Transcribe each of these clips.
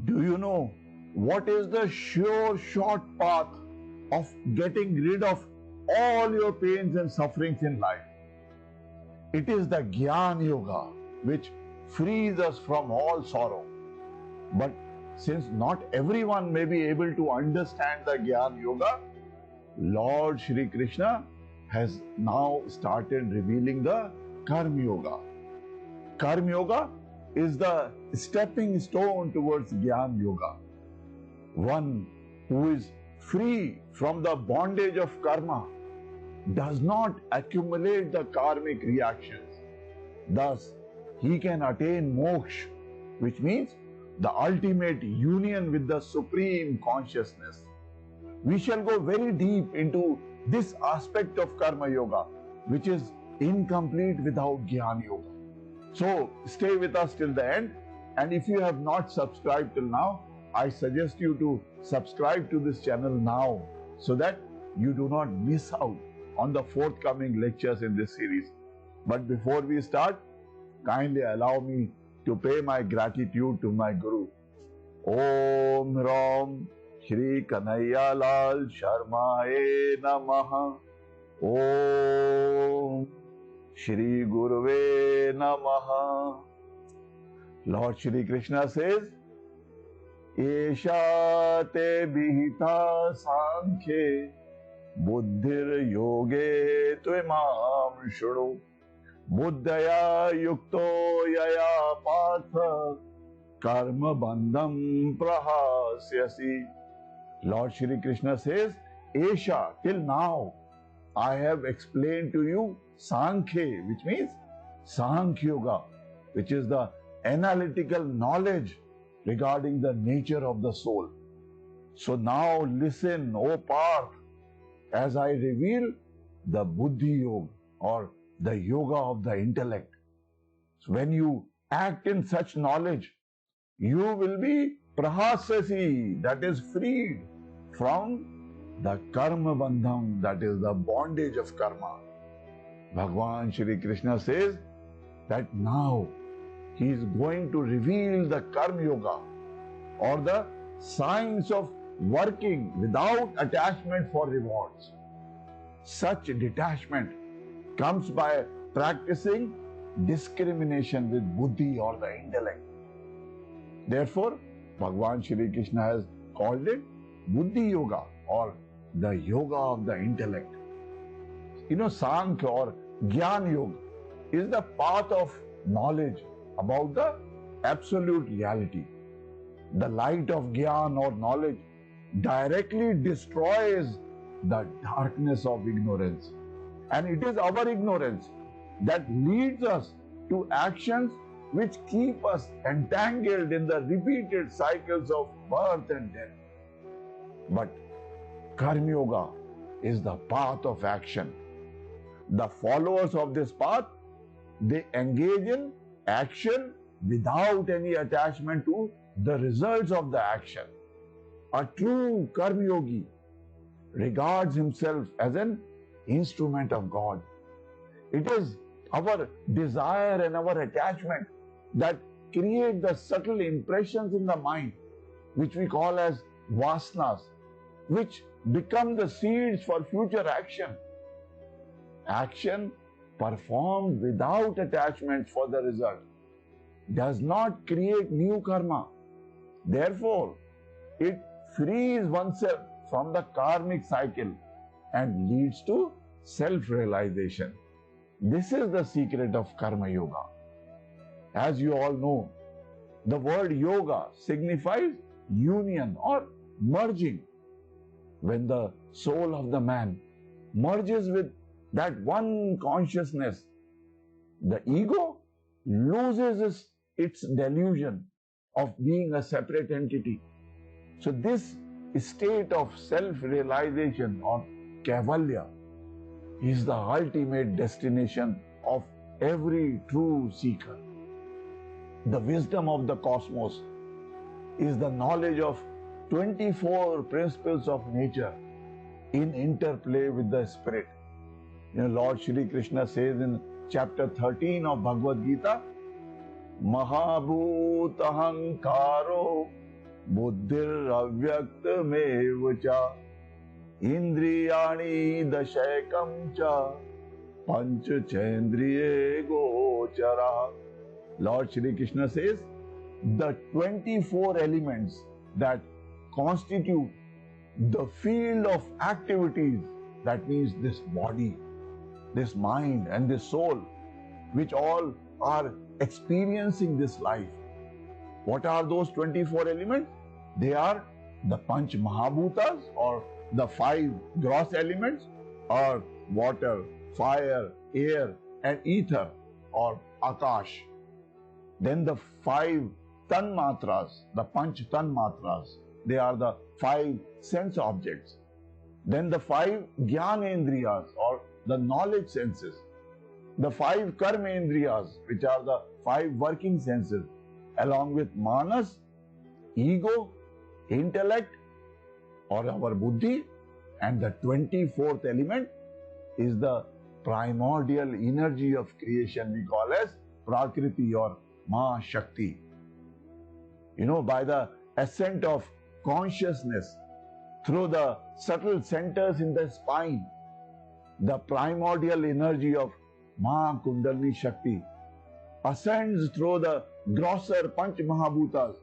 Do you know what is the sure short path of getting rid of all your pains and sufferings in life? It is the Gyan Yoga, which frees us from all sorrow. But since not everyone may be able to understand the Gyan Yoga, Lord Shri Krishna has now started revealing the Karmayoga. Karmayoga is the stepping stone towards Gyan Yoga. One who is free from the bondage of karma does not accumulate the karmic reactions. Thus, he can attain moksha, which means the ultimate union with the Supreme Consciousness. We shall go very deep into this aspect of Karma Yoga, which is incomplete without Gyan Yoga. So, stay with us till the end, and if you have not subscribed till now, I suggest you to subscribe to this channel now so that you do not miss out on the forthcoming lectures in this series. But before we start, kindly allow me to pay my gratitude to my Guru. Om Ram Shri Kanhaiya Lal Sharmaye Namaha. Om Shri Guruve Namaha. Lord Shri Krishna says, Esha te bihita sankhye buddhir yoge tvemam shruno buddhaya yukto yaya patha karma bandham prahasyasi. Lord Shri Krishna says, Esha, till now, I have explained to you Sankhya, which means Sankhya Yoga, which is the analytical knowledge regarding the nature of the soul. So now listen, O Parth, as I reveal the Buddhi Yoga or the Yoga of the intellect. So when you act in such knowledge, you will be prahasyasi, that is freed from the karma bandham, that is the bondage of karma. Bhagavan Shri Krishna says that now he is going to reveal the Karma Yoga or the science of working without attachment for rewards. Such detachment comes by practicing discrimination with buddhi or the intellect. Therefore, Bhagavan Shri Krishna has called it Buddhi Yoga or the Yoga of the intellect. You know, Sankhya or Gyan Yoga is the path of knowledge about the absolute reality. The light of Gyan or knowledge directly destroys the darkness of ignorance. And it is our ignorance that leads us to actions which keep us entangled in the repeated cycles of birth and death. But Karma Yoga is the path of action. The followers of this path, they engage in action without any attachment to the results of the action. A true Karma Yogi regards himself as an instrument of God. It is our desire and our attachment that create the subtle impressions in the mind, which we call as vasanas, which become the seeds for future action. Action performed without attachment for the result does not create new karma. Therefore, it frees oneself from the karmic cycle and leads to self-realization. This is the secret of Karma Yoga. As you all know, the word yoga signifies union or merging. When the soul of the man merges with that one consciousness, the ego loses its delusion of being a separate entity. So this state of self-realization or kaivalya is the ultimate destination of every true seeker. The wisdom of the cosmos is the knowledge of 24 principles of nature in interplay with the spirit. You know, Lord Shri Krishna says in chapter 13 of Bhagavad Gita, Mahabhutahankaro buddhir avyaktamev cha, indriyani dashayakam cha, pancha chendriye gochara. Lord Shri Krishna says, the 24 elements that constitute the field of activities, that means this body, this mind and this soul, which all are experiencing this life. What are those 24 elements? They are the Panch Mahabhutas, or the 5 gross elements, or water, fire, air and ether, or Akash. Then the 5 Tanmatras, the Panch Tanmatras, they are the 5 sense objects. Then the 5 Gyanendriyas, or the knowledge senses. The 5 Karmendriyas, which are the 5 working senses, along with Manas, ego, intellect, or our Buddhi, and the 24th element is the primordial energy of creation we call as Prakriti or Ma Shakti. You know, by the ascent of consciousness through the subtle centers in the spine, the primordial energy of Ma Kundalini Shakti ascends through the grosser Panch Mahabhutas,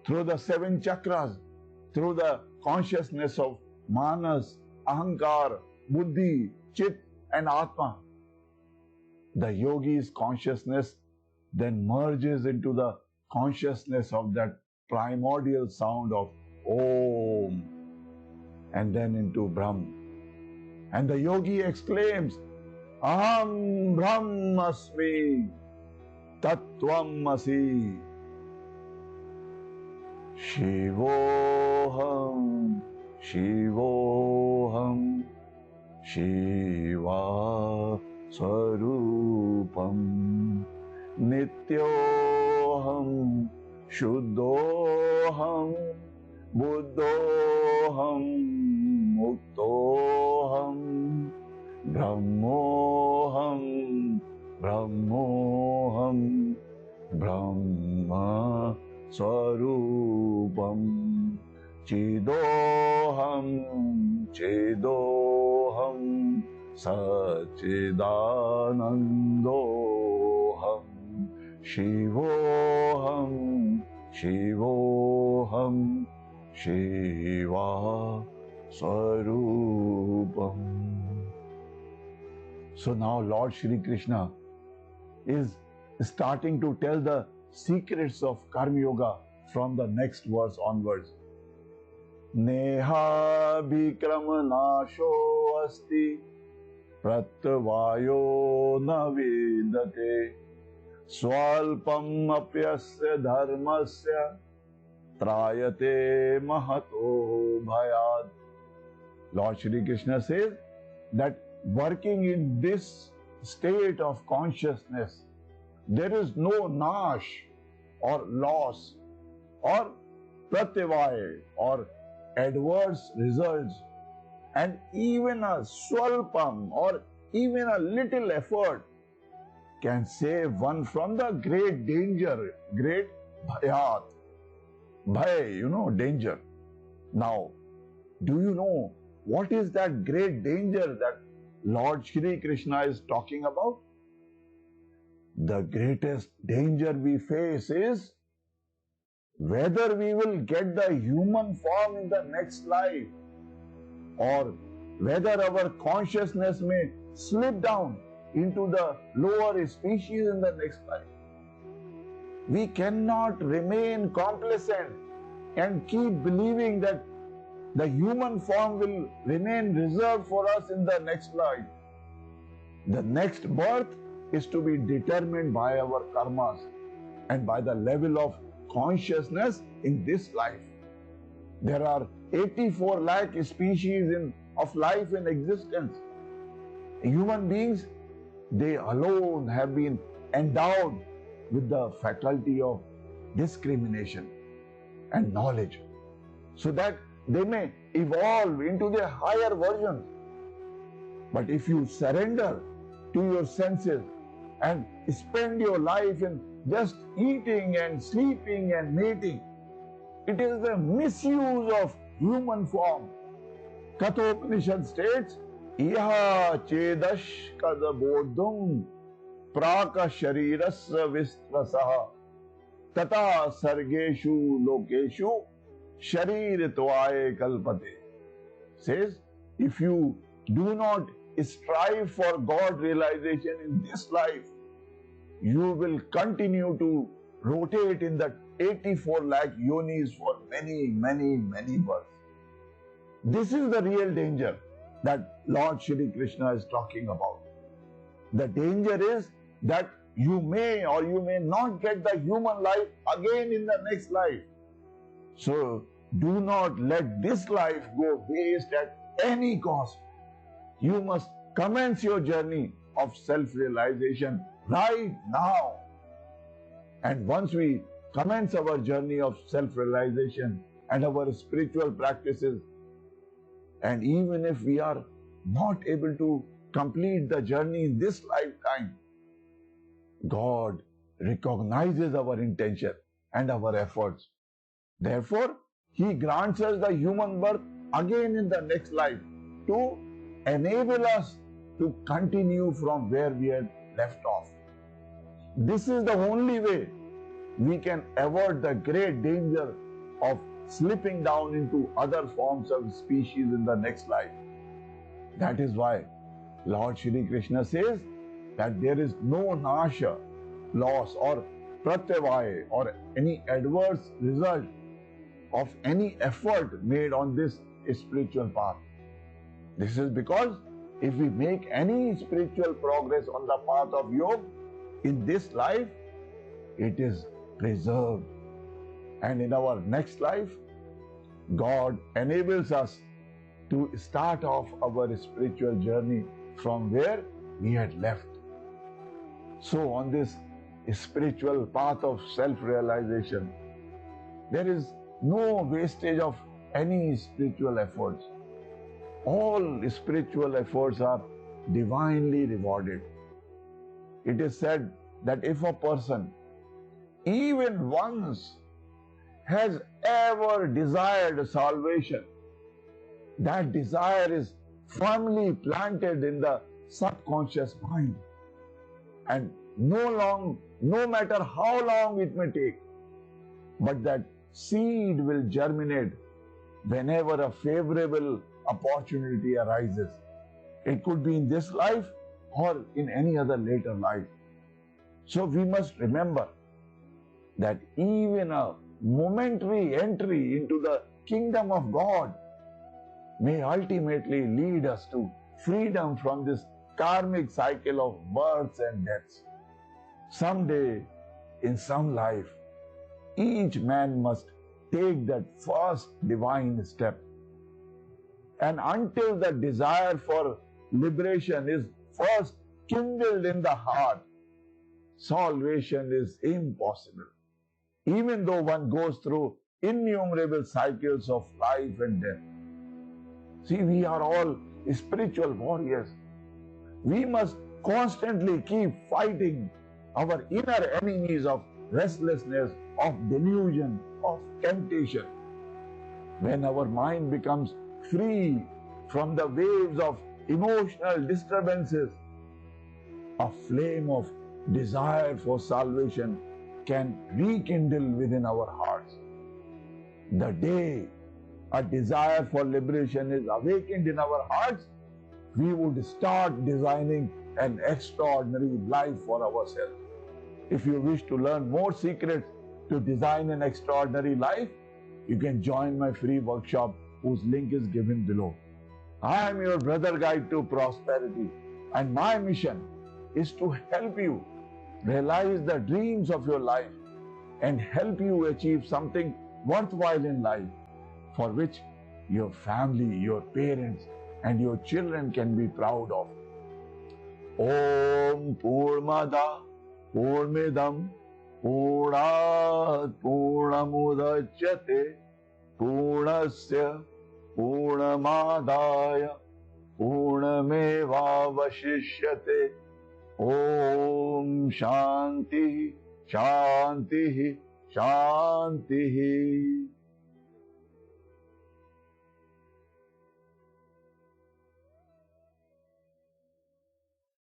through the 7 chakras, through the consciousness of Manas, Ahankar, Buddhi, Chit and Atma. The yogi's consciousness then merges into the consciousness of that primordial sound of Om, and then into Brahm. And the yogi exclaims, Aham Brahmasmi Tattvam Asi Shivoham Shivoham Shiva Swarupam Nityoham Shuddhoham Buddhoham Muktoham Brahmoham Brahmoham Brahma Swarupam Chidoham Chidoham Sachidanandoham Shivoham Shivoham Shiva Swarupam. So now Lord Shri Krishna is starting to tell the secrets of Karmayoga from the next verse onwards. Neha Bhikramnasho Asti Prattvayo Navedate Swalpam Apyasya Dharmasya Trayate Mahato Bhayad. Lord Shri Krishna says that working in this state of consciousness, there is no nash or loss or pratyavaya or adverse results, and even a swalpam or even a little effort can save one from the great danger, great bhayat. Bhay, you know, danger. Now, do you know what is that great danger that Lord Shri Krishna is talking about? The greatest danger we face is whether we will get the human form in the next life, or whether our consciousness may slip down into the lower species in the next life. We cannot remain complacent and keep believing that the human form will remain reserved for us in the next life. The next birth is to be determined by our karmas and by the level of consciousness in this life. There are 84 lakh species of life in existence. Human beings, they alone have been endowed with the faculty of discrimination and knowledge, so that they may evolve into their higher versions. But if you surrender to your senses and spend your life in just eating and sleeping and mating, It is the misuse of human form. Kathopanishad states, Iha chedash kadabodhum praka sharirasya vistrasaha tata sargeshu lokeshu shariritvaye kalpate. Says, if you do not strive for God realization in this life, you will continue to rotate in the 84 lakh yonis for many, many, many births. This is the real danger that Lord Shri Krishna is talking about. The danger is that you may or you may not get the human life again in the next life. So do not let this life go waste at any cost. You must commence your journey of self-realization right now. And once we commence our journey of self-realization and our spiritual practices, and even if we are not able to complete the journey in this lifetime, God recognizes our intention and our efforts. Therefore, He grants us the human birth again in the next life to enable us to continue from where we had left off. This is the only way we can avert the great danger of slipping down into other forms of species in the next life. That is why Lord Shri Krishna says that there is no nasha, loss or pratyavaya or any adverse result of any effort made on this spiritual path. This is because if we make any spiritual progress on the path of yoga in this life, it is preserved. And in our next life, God enables us to start off our spiritual journey from where we had left. So on this spiritual path of self-realization, there is no wastage of any spiritual efforts. All spiritual efforts are divinely rewarded. It is said that if a person even once has ever desired salvation, that desire is firmly planted in the subconscious mind, and no matter how long it may take, but that seed will germinate whenever a favorable opportunity arises. It could be in this life or in any other later life. So we must remember that even a momentary entry into the kingdom of God may ultimately lead us to freedom from this karmic cycle of births and deaths. Someday, in some life, each man must take that first divine step. And until the desire for liberation is first kindled in the heart, salvation is impossible. Even though one goes through innumerable cycles of life and death. See, we are all spiritual warriors. We must constantly keep fighting our inner enemies of restlessness, of delusion, of temptation. When our mind becomes free from the waves of emotional disturbances, a flame of desire for salvation can rekindle within our hearts. The day a desire for liberation is awakened in our hearts, we would start designing an extraordinary life for ourselves. If you wish to learn more secrets to design an extraordinary life, you can join my free workshop whose link is given below. I am your brother guide to prosperity, and my mission is to help you realize the dreams of your life and help you achieve something worthwhile in life for which your family, your parents and your children can be proud of. Om Purnamada Purnamidam Purnat Purnamudachyate Purnasya Purnamadaya Purnameva Vashishyate. Om Shanti Shanti Shanti.